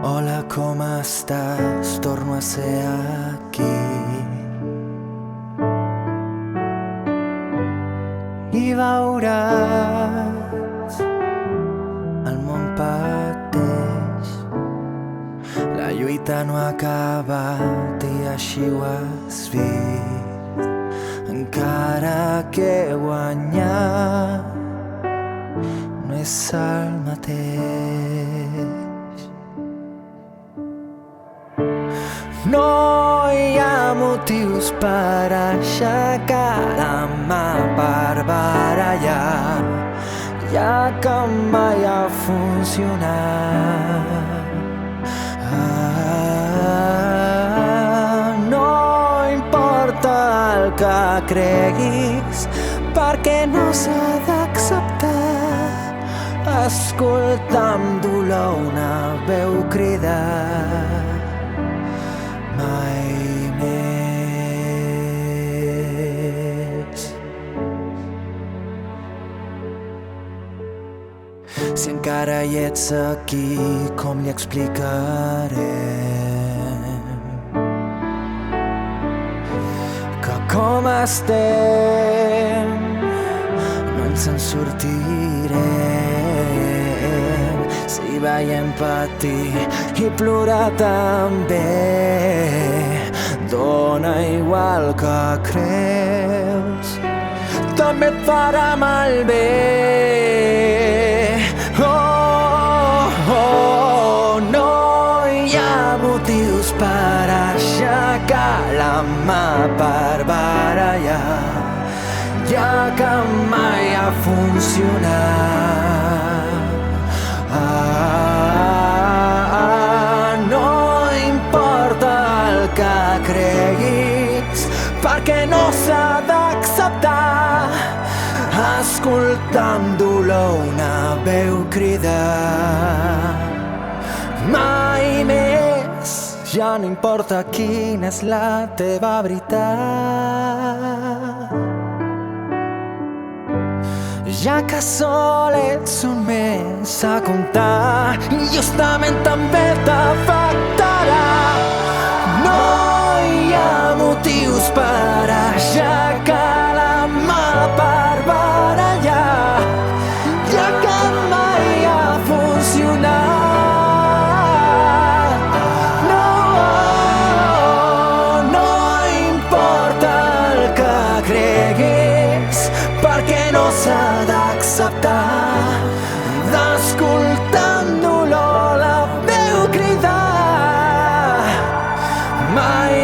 Hola, com estàs? Torno a ser aquí. I veuràs, el món pateix. La lluita no ha acabat i així ho has vist. Encara que guanyar no és el mateix. No hi ha motius per aixecar la mà per barallar, ja que mai ha funcionat. No importa el que creguis, perquè no s'ha d'acceptar. Escoltar amb dolor una veu cridar mai més. Si encara hi ets aquí, com li explicarem que com estem no ens en sortirem? Si veiem patir i plorar també, dona igual que creus, també et farà malbé. No hi ha motius per aixecar la mà per barallar, ja que mai ha funcionat. No importa el que creguis, perquè no s'ha d'acceptar. Escoltar amb dolor una veu cridar mai més. Ja no importa quina és la teva veritat, ja que sol ets un més a comptar i justament també t'afectarà. No hi ha motius per aixecar la mà per barallar, ja que mai ha funcionat. No importa el que creguis, perquè no s'ha d'acceptar. D'escoltar amb dolor la veu cridar mai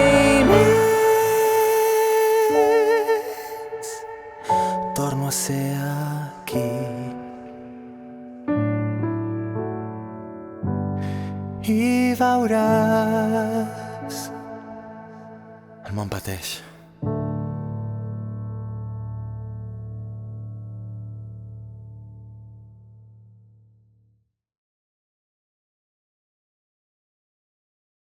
més. Torno a ser aquí i veuràs, el món pateix.